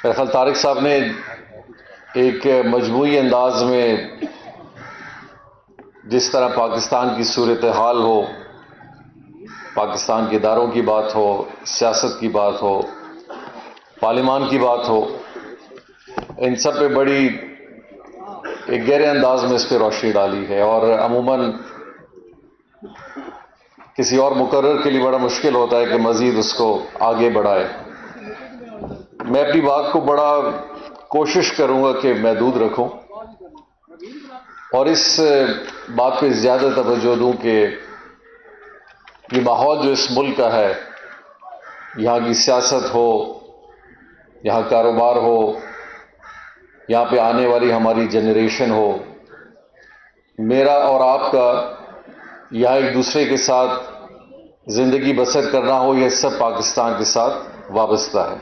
میرا خیال طارق صاحب نے ایک مجموعی انداز میں جس طرح پاکستان کی صورتحال ہو، پاکستان کے اداروں کی بات ہو، سیاست کی بات ہو، پارلیمان کی بات ہو، ان سب پہ بڑی ایک گہرے انداز میں اس پہ روشنی ڈالی ہے، اور عموماً کسی اور مقرر کے لیے بڑا مشکل ہوتا ہے کہ مزید اس کو آگے بڑھائے۔ میں اپنی بات کو بڑا کوشش کروں گا کہ محدود رکھوں اور اس بات پہ زیادہ توجہ دوں کہ یہ ماحول جو اس ملک کا ہے، یہاں کی سیاست ہو، یہاں کاروبار ہو، یہاں پہ آنے والی ہماری جنریشن ہو، میرا اور آپ کا یہاں ایک دوسرے کے ساتھ زندگی بسر کرنا ہو، یہ سب پاکستان کے ساتھ وابستہ ہے،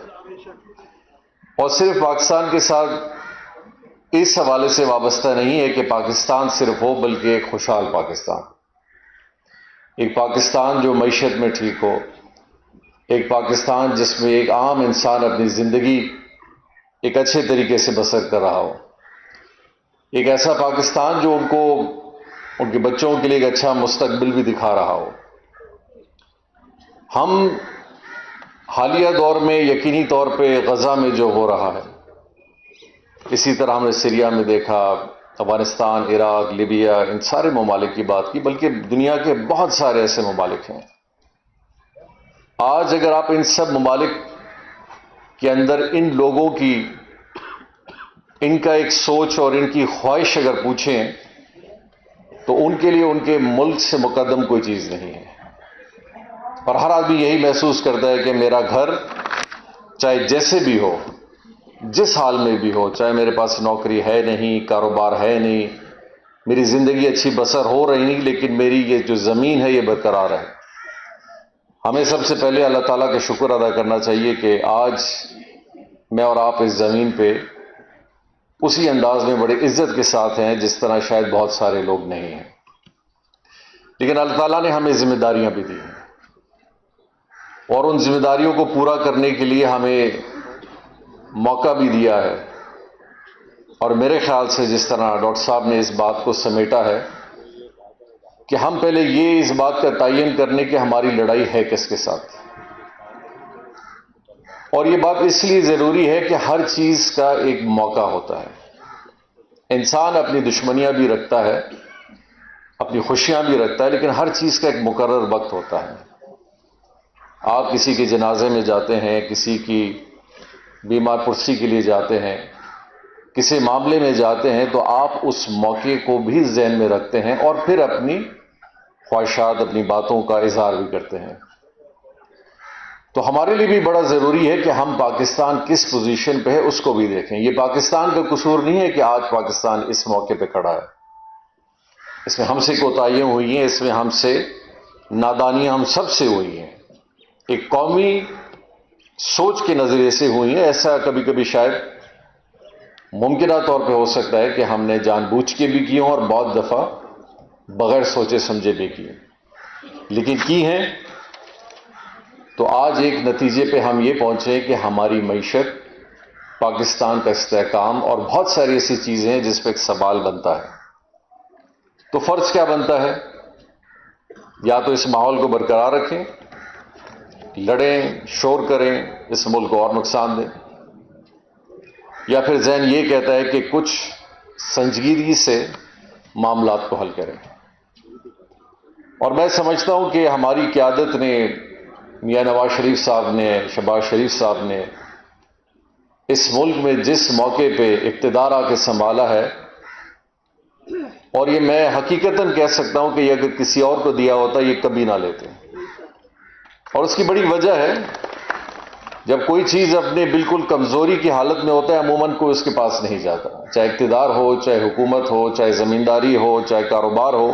اور صرف پاکستان کے ساتھ اس حوالے سے وابستہ نہیں ہے کہ پاکستان صرف ہو، بلکہ ایک خوشحال پاکستان، ایک پاکستان جو معیشت میں ٹھیک ہو، ایک پاکستان جس میں ایک عام انسان اپنی زندگی ایک اچھے طریقے سے بسر کر رہا ہو، ایک ایسا پاکستان جو ان کے بچوں کے لیے ایک اچھا مستقبل بھی دکھا رہا ہو۔ ہم حالیہ دور میں یقینی طور پہ غزہ میں جو ہو رہا ہے، اسی طرح ہم نے سیریا میں دیکھا، افغانستان، عراق، لیبیا، ان سارے ممالک کی بات کی، بلکہ دنیا کے بہت سارے ایسے ممالک ہیں۔ آج اگر آپ ان سب ممالک کے اندر ان لوگوں کی ان کا ایک سوچ اور ان کی خواہش اگر پوچھیں تو ان کے لیے ان کے ملک سے مقدم کوئی چیز نہیں ہے، اور ہر آدمی یہی محسوس کرتا ہے کہ میرا گھر چاہے جیسے بھی ہو، جس حال میں بھی ہو، چاہے میرے پاس نوکری ہے نہیں، کاروبار ہے نہیں، میری زندگی اچھی بسر ہو رہی نہیں، لیکن میری یہ جو زمین ہے یہ برقرار ہے۔ ہمیں سب سے پہلے اللہ تعالیٰ کا شکر ادا کرنا چاہیے کہ آج میں اور آپ اس زمین پہ اسی انداز میں بڑے عزت کے ساتھ ہیں جس طرح شاید بہت سارے لوگ نہیں ہیں، لیکن اللہ تعالیٰ نے ہمیں ذمہ داریاں بھی دی ہیں، اور ان ذمہ داریوں کو پورا کرنے کے لیے ہمیں موقع بھی دیا ہے۔ اور میرے خیال سے جس طرح ڈاکٹر صاحب نے اس بات کو سمیٹا ہے کہ ہم پہلے یہ اس بات کا تعین کرنے کہ ہماری لڑائی ہے کس کے ساتھ، اور یہ بات اس لیے ضروری ہے کہ ہر چیز کا ایک موقع ہوتا ہے۔ انسان اپنی دشمنیاں بھی رکھتا ہے، اپنی خوشیاں بھی رکھتا ہے، لیکن ہر چیز کا ایک مقرر وقت ہوتا ہے۔ آپ کسی کے جنازے میں جاتے ہیں، کسی کی بیمار پرسی کے لیے جاتے ہیں، کسی معاملے میں جاتے ہیں، تو آپ اس موقع کو بھی ذہن میں رکھتے ہیں اور پھر اپنی خواہشات، اپنی باتوں کا اظہار بھی کرتے ہیں۔ تو ہمارے لیے بھی بڑا ضروری ہے کہ ہم پاکستان کس پوزیشن پہ ہے اس کو بھی دیکھیں۔ یہ پاکستان کا قصور نہیں ہے کہ آج پاکستان اس موقع پہ کھڑا ہے، اس میں ہم سے کوتاہیاں ہوئی ہیں، اس میں ہم سے نادانیاں ہم سب سے ہوئی ہیں، ایک قومی سوچ کے نظریے سے ہوئی ہیں۔ ایسا کبھی کبھی شاید ممکنہ طور پہ ہو سکتا ہے کہ ہم نے جان بوجھ کے بھی کی ہوں اور بہت دفعہ بغیر سوچے سمجھے بھی کی، لیکن کی ہیں تو آج ایک نتیجے پہ ہم یہ پہنچے کہ ہماری معیشت، پاکستان کا استحکام اور بہت ساری ایسی چیزیں ہیں جس پہ ایک سوال بنتا ہے۔ تو فرض کیا بنتا ہے؟ یا تو اس ماحول کو برقرار رکھیں، لڑیں، شور کریں، اس ملک کو اور نقصان دیں، یا پھر ذہن یہ کہتا ہے کہ کچھ سنجیدگی سے معاملات کو حل کریں۔ اور میں سمجھتا ہوں کہ ہماری قیادت نے، میاں نواز شریف صاحب نے، شہباز شریف صاحب نے اس ملک میں جس موقع پہ اقتدار آ کے سنبھالا ہے، اور یہ میں حقیقتاً کہہ سکتا ہوں کہ یہ اگر کسی اور کو دیا ہوتا یہ کبھی نہ لیتے، اور اس کی بڑی وجہ ہے، جب کوئی چیز اپنے بالکل کمزوری کی حالت میں ہوتا ہے عموماً کوئی اس کے پاس نہیں جاتا، چاہے اقتدار ہو، چاہے حکومت ہو، چاہے زمینداری ہو، چاہے کاروبار ہو،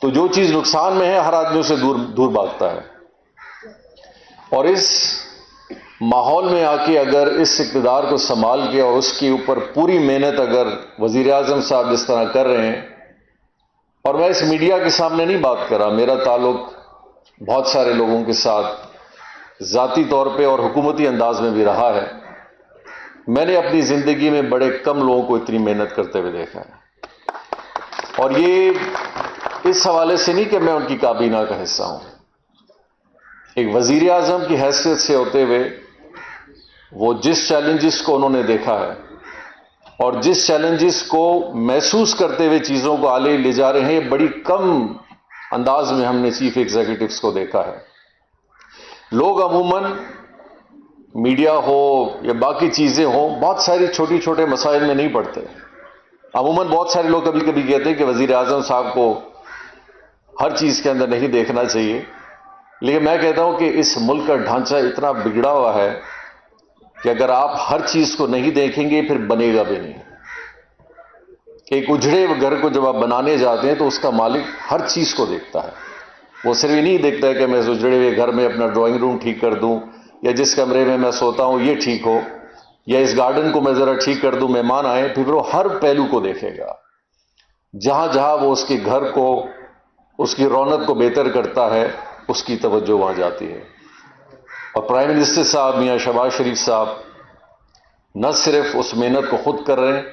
تو جو چیز نقصان میں ہے ہر آدمی اسے دور بھاگتا ہے۔ اور اس ماحول میں آ کے اگر اس اقتدار کو سنبھال کے اور اس کے اوپر پوری محنت اگر وزیر اعظم صاحب جس طرح کر رہے ہیں، اور میں اس میڈیا کے سامنے نہیں بات کر رہا، میرا تعلق بہت سارے لوگوں کے ساتھ ذاتی طور پہ اور حکومتی انداز میں بھی رہا ہے، میں نے اپنی زندگی میں بڑے کم لوگوں کو اتنی محنت کرتے ہوئے دیکھا ہے، اور یہ اس حوالے سے نہیں کہ میں ان کی کابینہ کا حصہ ہوں، ایک وزیر اعظم کی حیثیت سے ہوتے ہوئے وہ جس چیلنجز کو انہوں نے دیکھا ہے اور جس چیلنجز کو محسوس کرتے ہوئے چیزوں کو آگے لے جا رہے ہیں، بڑی کم انداز میں ہم نے چیف ایگزیکٹوز کو دیکھا ہے۔ لوگ عموماً میڈیا ہو یا باقی چیزیں ہوں، بہت ساری چھوٹی چھوٹے مسائل میں نہیں پڑتے۔ عموماً بہت سارے لوگ کبھی کبھی کہتے ہیں کہ وزیر اعظم صاحب کو ہر چیز کے اندر نہیں دیکھنا چاہیے، لیکن میں کہتا ہوں کہ اس ملک کا ڈھانچہ اتنا بگڑا ہوا ہے کہ اگر آپ ہر چیز کو نہیں دیکھیں گے پھر بنے گا بھی نہیں۔ ایک اجڑے گھر کو جب آپ بنانے جاتے ہیں تو اس کا مالک ہر چیز کو دیکھتا ہے، وہ صرف یہ نہیں دیکھتا ہے کہ میں اس اجڑے ہوئے گھر میں اپنا ڈرائنگ روم ٹھیک کر دوں، یا جس کمرے میں میں سوتا ہوں یہ ٹھیک ہو، یا اس گارڈن کو میں ذرا ٹھیک کر دوں، مہمان آئے، پھر وہ ہر پہلو کو دیکھے گا۔ جہاں جہاں وہ اس کے گھر کو، اس کی رونق کو بہتر کرتا ہے، اس کی توجہ وہاں جاتی ہے۔ اور پرائم منسٹر صاحب میاں شہباز شریف صاحب نہ صرف اس محنت کو خود کر رہے ہیں،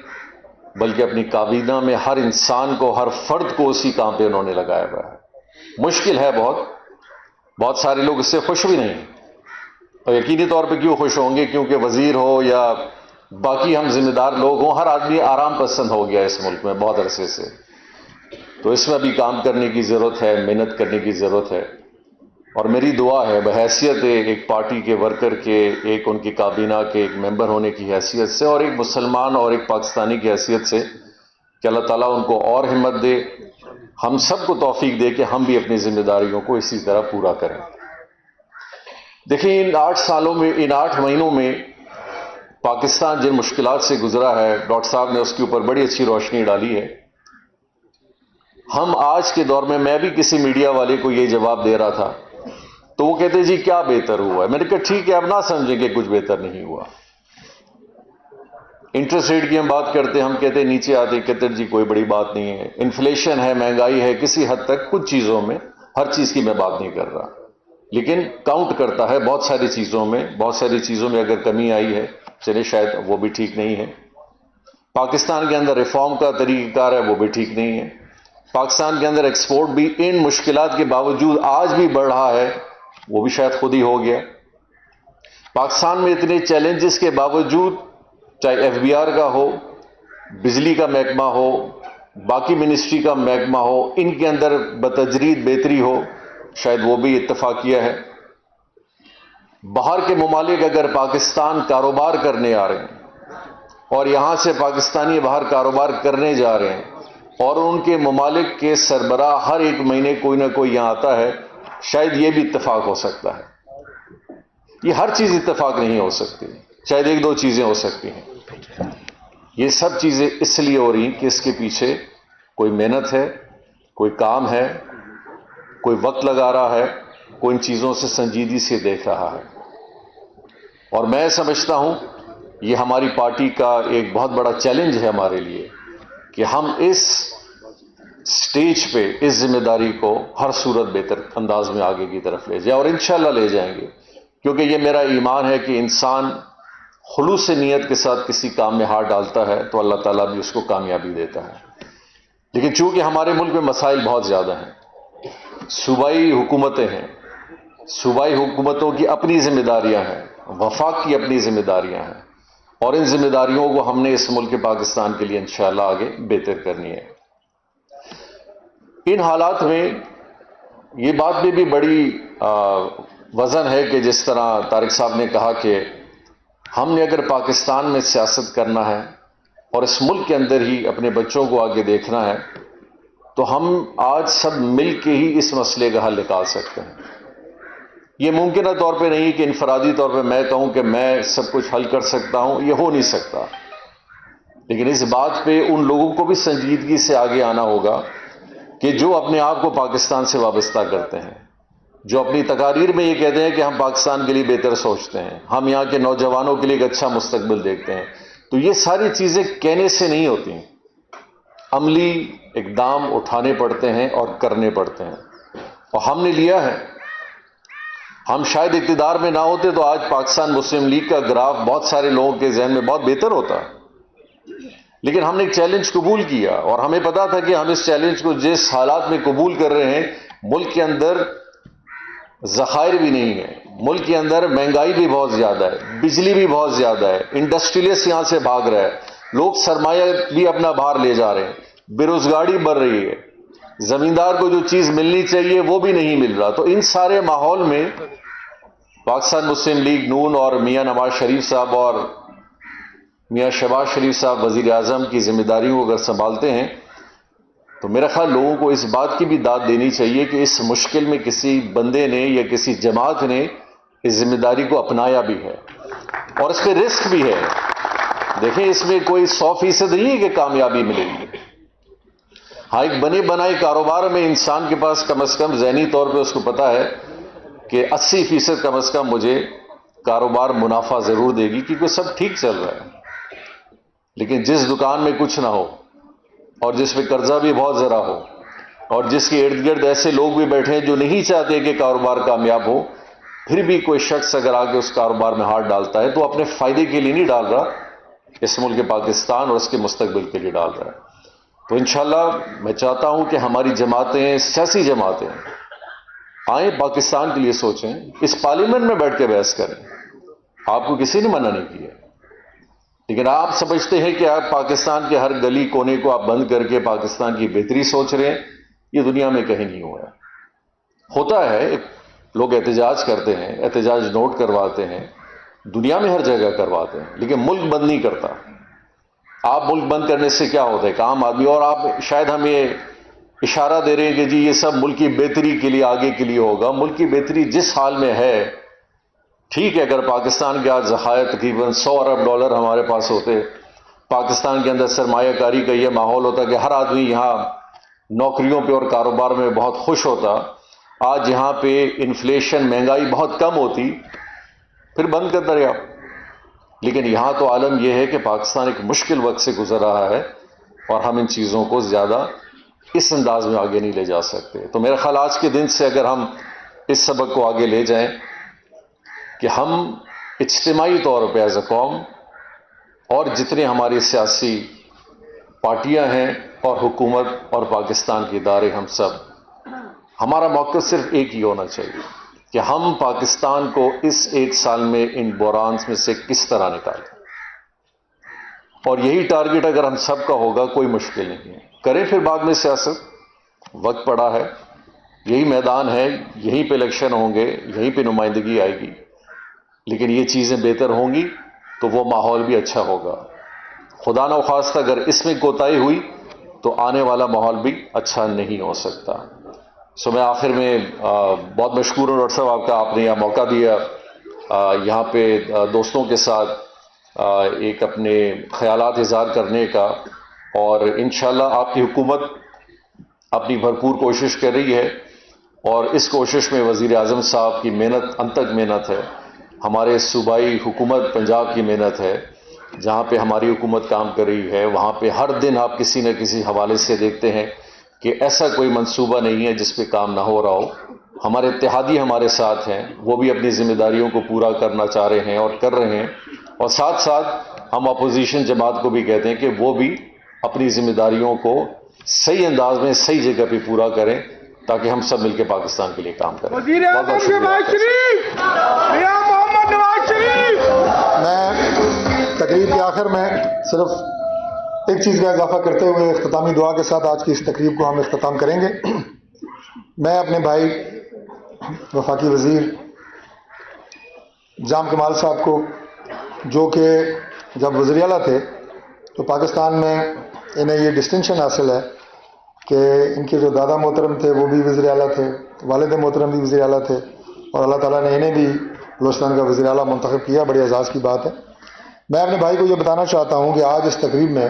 بلکہ اپنی کابینہ میں ہر انسان کو، ہر فرد کو اسی کام پہ انہوں نے لگایا ہوا ہے۔ مشکل ہے بہت سارے لوگ اس سے خوش بھی نہیں، اور یقینی طور پہ کیوں خوش ہوں گے؟ کیونکہ وزیر ہو یا باقی ہم ذمہ دار لوگ ہوں، ہر آدمی آرام پسند ہو گیا اس ملک میں بہت عرصے سے، تو اس میں بھی کام کرنے کی ضرورت ہے، محنت کرنے کی ضرورت ہے۔ اور میری دعا ہے بحیثیت ایک پارٹی کے ورکر کے، ایک ان کی کابینہ کے ایک ممبر ہونے کی حیثیت سے، اور ایک مسلمان اور ایک پاکستانی کی حیثیت سے، کہ اللہ تعالیٰ ان کو اور ہمت دے، ہم سب کو توفیق دے کہ ہم بھی اپنی ذمہ داریوں کو اسی طرح پورا کریں۔ دیکھیں، ان 8 سالوں میں، ان 8 مہینوں میں پاکستان جن مشکلات سے گزرا ہے، ڈاکٹر صاحب نے اس کے اوپر بڑی اچھی روشنی ڈالی ہے۔ ہم آج کے دور میں بھی کسی میڈیا والے کو یہ جواب دے رہا تھا تو وہ کہتے جی کیا بہتر ہوا ہے؟ میں نے کہا ٹھیک ہے، اب نہ سمجھیں کہ کچھ بہتر نہیں ہوا۔ انٹرسٹ ریٹ کی ہم بات کرتے ہیں، ہم کہتے ہیں نیچے آتے، کہتے جی کوئی بڑی بات نہیں ہے، انفلیشن ہے، مہنگائی ہے، کسی حد تک کچھ چیزوں میں، ہر چیز کی میں بات نہیں کر رہا، لیکن کاؤنٹ کرتا ہے بہت ساری چیزوں میں، بہت ساری چیزوں میں اگر کمی آئی ہے، چلے شاید وہ بھی ٹھیک نہیں ہے۔ پاکستان کے اندر ریفارم کا طریقہ کار ہے، وہ بھی ٹھیک نہیں ہے۔ پاکستان کے اندر ایکسپورٹ بھی ان مشکلات کے باوجود آج بھی بڑھ رہا ہے، وہ بھی شاید خود ہی ہو گیا۔ پاکستان میں اتنے چیلنجز کے باوجود، چاہے ایف بی آر کا ہو، بجلی کا محکمہ ہو، باقی منسٹری کا محکمہ ہو، ان کے اندر بتدریج بہتری ہو، شاید وہ بھی اتفاقیہ ہے۔ باہر کے ممالک اگر پاکستان کاروبار کرنے آ رہے ہیں اور یہاں سے پاکستانی باہر کاروبار کرنے جا رہے ہیں، اور ان کے ممالک کے سربراہ ہر ایک مہینے کوئی نہ کوئی یہاں آتا ہے، شاید یہ بھی اتفاق ہو سکتا ہے۔ یہ ہر چیز اتفاق نہیں ہو سکتی، شاید 1-2 چیزیں ہو سکتی ہیں۔ یہ سب چیزیں اس لیے ہو رہی ہیں کہ اس کے پیچھے کوئی محنت ہے، کوئی کام ہے، کوئی وقت لگا رہا ہے، کوئی ان چیزوں سے سنجیدگی سے دیکھ رہا ہے۔ اور میں سمجھتا ہوں یہ ہماری پارٹی کا ایک بہت بڑا چیلنج ہے ہمارے لیے کہ ہم اس سٹیج پہ اس ذمہ داری کو ہر صورت بہتر انداز میں آگے کی طرف لے جائیں، اور انشاءاللہ لے جائیں گے، کیونکہ یہ میرا ایمان ہے کہ انسان خلوص نیت کے ساتھ کسی کام میں ہاتھ ڈالتا ہے تو اللہ تعالیٰ بھی اس کو کامیابی دیتا ہے۔ لیکن چونکہ ہمارے ملک میں مسائل بہت زیادہ ہیں، صوبائی حکومتیں ہیں، صوبائی حکومتوں کی اپنی ذمہ داریاں ہیں، وفاق کی اپنی ذمہ داریاں ہیں، اور ان ذمہ داریوں کو ہم نے اس ملک پاکستان کے لیے انشاءاللہ آگے بہتر کرنی ہے۔ ان حالات میں یہ بات میں بھی بڑی وزن ہے کہ جس طرح طارق صاحب نے کہا کہ ہم نے اگر پاکستان میں سیاست کرنا ہے اور اس ملک کے اندر ہی اپنے بچوں کو آگے دیکھنا ہے تو ہم آج سب مل کے ہی اس مسئلے کا حل نکال سکتے ہیں۔ یہ ممکنہ طور پہ نہیں کہ انفرادی طور پہ میں کہوں کہ میں سب کچھ حل کر سکتا ہوں، یہ ہو نہیں سکتا، لیکن اس بات پہ ان لوگوں کو بھی سنجیدگی سے آگے آنا ہوگا کہ جو اپنے آپ کو پاکستان سے وابستہ کرتے ہیں، جو اپنی تقاریر میں یہ کہتے ہیں کہ ہم پاکستان کے لیے بہتر سوچتے ہیں، ہم یہاں کے نوجوانوں کے لیے ایک اچھا مستقبل دیکھتے ہیں، تو یہ ساری چیزیں کہنے سے نہیں ہوتی، عملی اقدام اٹھانے پڑتے ہیں اور کرنے پڑتے ہیں، اور ہم نے لیا ہے۔ ہم شاید اقتدار میں نہ ہوتے تو آج پاکستان مسلم لیگ کا گراف بہت سارے لوگوں کے ذہن میں بہت بہتر ہوتا، لیکن ہم نے ایک چیلنج قبول کیا اور ہمیں پتا تھا کہ ہم اس چیلنج کو جس حالات میں قبول کر رہے ہیں، ملک کے اندر ذخائر بھی نہیں ہے، ملک کے اندر مہنگائی بھی بہت زیادہ ہے، بجلی بھی بہت زیادہ ہے، انڈسٹریلسٹ یہاں سے بھاگ رہا ہے، لوگ سرمایہ بھی اپنا باہر لے جا رہے ہیں، بے روزگاری بڑھ رہی ہے، زمیندار کو جو چیز ملنی چاہیے وہ بھی نہیں مل رہا. تو ان سارے ماحول میں پاکستان مسلم لیگ نون اور میاں نواز شریف صاحب اور میاں شہباز شریف صاحب وزیر اعظم کی ذمہ داریوں کو اگر سنبھالتے ہیں تو میرا خیال لوگوں کو اس بات کی بھی داد دینی چاہیے کہ اس مشکل میں کسی بندے نے یا کسی جماعت نے اس ذمہ داری کو اپنایا بھی ہے اور اس پہ رسک بھی ہے. دیکھیں اس میں کوئی 100% نہیں ہے کہ کامیابی ملے گی. ہاں ایک بنے بنائے کاروبار میں انسان کے پاس کم از کم ذہنی طور پہ اس کو پتا ہے کہ 80% کم از کم مجھے کاروبار منافع ضرور دے گی کیونکہ سب ٹھیک چل رہا ہے. لیکن جس دکان میں کچھ نہ ہو اور جس پہ قرضہ بھی بہت ذرا ہو اور جس کے ارد گرد ایسے لوگ بھی بیٹھے ہیں جو نہیں چاہتے کہ کاروبار کامیاب ہو، پھر بھی کوئی شخص اگر آگے اس کاروبار میں ہاتھ ڈالتا ہے تو اپنے فائدے کے لیے نہیں ڈال رہا، اس ملک پاکستان اور اس کے مستقبل کے لیے ڈال رہا ہے. تو انشاءاللہ میں چاہتا ہوں کہ ہماری جماعتیں، سیاسی جماعتیں آئیں، پاکستان کے لیے سوچیں، اس پارلیمنٹ میں بیٹھ کے بحث کریں. آپ کو کسی نے منع نہیں کیا، لیکن آپ سمجھتے ہیں کہ آپ پاکستان کے ہر گلی کونے کو آپ بند کر کے پاکستان کی بہتری سوچ رہے ہیں. یہ دنیا میں کہیں نہیں ہوا ہے. ہوتا ہے لوگ احتجاج کرتے ہیں، احتجاج نوٹ کرواتے ہیں، دنیا میں ہر جگہ کرواتے ہیں، لیکن ملک بند نہیں کرتا. آپ ملک بند کرنے سے کیا ہوتا ہے کہ عام آدمی، اور آپ شاید ہمیں اشارہ دے رہے ہیں کہ جی یہ سب ملک کی بہتری کے لیے، آگے کے لیے ہوگا. ملک کی بہتری جس حال میں ہے، ٹھیک ہے اگر پاکستان کے آج ذخائر تقریباً $100 ارب ہمارے پاس ہوتے، پاکستان کے اندر سرمایہ کاری کا یہ ماحول ہوتا کہ ہر آدمی یہاں نوکریوں پہ اور کاروبار میں بہت خوش ہوتا، آج یہاں پہ انفلیشن، مہنگائی بہت کم ہوتی، پھر بند کر دریا. لیکن یہاں تو عالم یہ ہے کہ پاکستان ایک مشکل وقت سے گزر رہا ہے اور ہم ان چیزوں کو زیادہ اس انداز میں آگے نہیں لے جا سکتے. تو میرا خیال آج کے دن سے اگر ہم اس سبق کو آگے لے جائیں کہ ہم اجتماعی طور پہ ایز اے قوم اور جتنے ہماری سیاسی پارٹیاں ہیں اور حکومت اور پاکستان کے ادارے، ہم سب، ہمارا موقف صرف ایک ہی ہونا چاہیے کہ ہم پاکستان کو اس 1 سال میں ان بحرانز میں سے کس طرح نکالیں. اور یہی ٹارگٹ اگر ہم سب کا ہوگا، کوئی مشکل نہیں ہے. کریں پھر بعد میں سیاست، وقت پڑا ہے، یہی میدان ہے، یہیں پہ الیکشن ہوں گے، یہیں پہ نمائندگی آئے گی. لیکن یہ چیزیں بہتر ہوں گی تو وہ ماحول بھی اچھا ہوگا. خدا نخواستہ اگر اس میں کوتاہی ہوئی تو آنے والا ماحول بھی اچھا نہیں ہو سکتا. میں آخر میں بہت مشکور ہوں ڈاکٹر صاحب آپ کا، آپ نے یہاں موقع دیا یہاں پہ دوستوں کے ساتھ ایک اپنے خیالات اظہار کرنے کا. اور انشاءاللہ آپ کی حکومت اپنی بھرپور کوشش کر رہی ہے اور اس کوشش میں وزیر اعظم صاحب کی محنت انتھک محنت ہے، ہمارے صوبائی حکومت پنجاب کی محنت ہے. جہاں پہ ہماری حکومت کام کر رہی ہے وہاں پہ ہر دن آپ کسی نہ کسی حوالے سے دیکھتے ہیں کہ ایسا کوئی منصوبہ نہیں ہے جس پہ کام نہ ہو رہا ہو. ہمارے اتحادی ہمارے ساتھ ہیں، وہ بھی اپنی ذمہ داریوں کو پورا کرنا چاہ رہے ہیں اور کر رہے ہیں. اور ساتھ ساتھ ہم اپوزیشن جماعت کو بھی کہتے ہیں کہ وہ بھی اپنی ذمہ داریوں کو صحیح انداز میں صحیح جگہ پہ پورا کریں تاکہ ہم سب مل کے پاکستان کے لیے کام کریں. وزیر اعظم شہباز شریف، میاں محمد نواز شریف. میں تقریب کے آخر میں صرف ایک چیز کا اضافہ کرتے ہوئے اختتامی دعا کے ساتھ آج کی اس تقریب کو ہم اختتام کریں گے. میں اپنے بھائی وفاقی وزیر جام کمال صاحب کو، جو کہ جب وزیر اعلیٰ تھے تو پاکستان میں انہیں یہ ڈسٹنکشن حاصل ہے کہ ان کے جو دادا محترم تھے وہ بھی وزیر اعلیٰ تھے، والد محترم بھی وزیر اعلیٰ تھے، اور اللہ تعالیٰ نے انہیں بھی بلوچستان کا وزیر اعلیٰ منتخب کیا. بڑی اعزاز کی بات ہے. میں اپنے بھائی کو یہ بتانا چاہتا ہوں کہ آج اس تقریب میں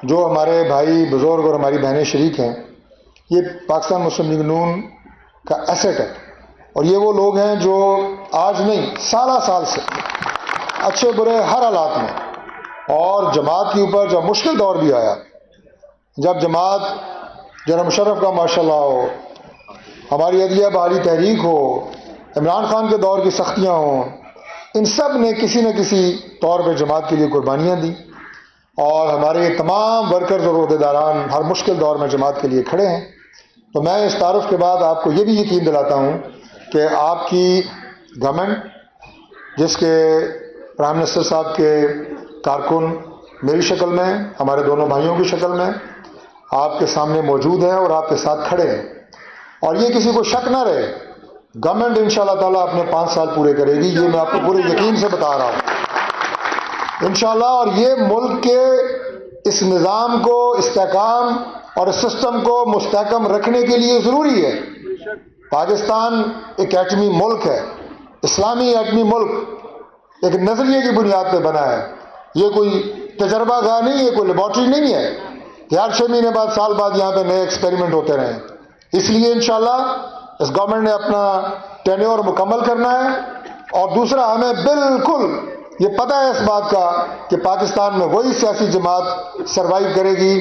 جو ہمارے بھائی بزرگ اور ہماری بہنیں شریک ہیں، یہ پاکستان مسلم لیگ نون کا ایسٹ ہے. اور یہ وہ لوگ ہیں جو آج نہیں، سالہ سال سے اچھے برے ہر حالات میں، اور جماعت کے اوپر جب مشکل دور بھی آیا، جب جماعت جنرل مشرف کا ماشاء اللہ ہو، ہماری عدلیہ بحالی تحریک ہو، عمران خان کے دور کی سختیاں ہوں، ان سب نے کسی نہ کسی طور پہ جماعت کے لیے قربانیاں دی، اور ہمارے یہ تمام ورکرز اور عہدیداران ہر مشکل دور میں جماعت کے لیے کھڑے ہیں۔ تو میں اس تعارف کے بعد آپ کو یہ بھی یقین دلاتا ہوں کہ آپ کی گورنمنٹ، جس کے پرائم منسٹر صاحب کے کارکن میری شکل میں، ہمارے دونوں بھائیوں کی شکل میں آپ کے سامنے موجود ہیں اور آپ کے ساتھ کھڑے ہیں، اور یہ کسی کو شک نہ رہے، گورنمنٹ انشاءاللہ تعالیٰ اپنے 5 سال پورے کرے گی، یہ میں آپ کو پورے یقین سے بتا رہا ہوں انشاءاللہ۔ اور یہ ملک کے اس نظام کو، استحکام اور اس سسٹم کو مستحکم رکھنے کے لیے ضروری ہے۔ پاکستان ایک ایٹمی ملک ہے، اسلامی ایٹمی ملک، ایک نظریے کی بنیاد پہ بنا ہے، یہ کوئی تجربہ گاہ نہیں ہے، کوئی لیبارٹری نہیں ہے کہ ہر 6 مہینے بعد، سال بعد یہاں پہ نئے ایکسپیریمنٹ ہوتے رہیں۔ اس لیے انشاءاللہ اس گورنمنٹ نے اپنا ٹینیور مکمل کرنا ہے، اور دوسرا ہمیں بالکل یہ پتہ ہے اس بات کا کہ پاکستان میں وہی سیاسی جماعت سروائیو کرے گی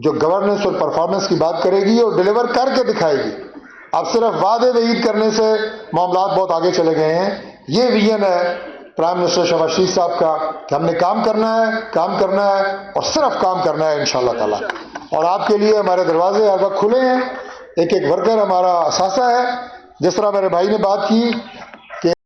جو گورننس اور پرفارمنس کی بات کرے گی اور ڈیلیور کر کے دکھائے گی۔ اب صرف وعدے وعید کرنے سے معاملات بہت آگے چلے گئے ہیں۔ یہ ویژن ہے پرائم منسٹر شہباز شریف صاحب کا کہ ہم نے کام کرنا ہے اور صرف کام کرنا ہے انشاءاللہ تعالی۔ اور آپ کے لیے ہمارے دروازے ہر وقت کھلے ہیں، ایک ایک ورکر ہمارا اثاثہ ہے۔ جس طرح میرے بھائی نے بات کی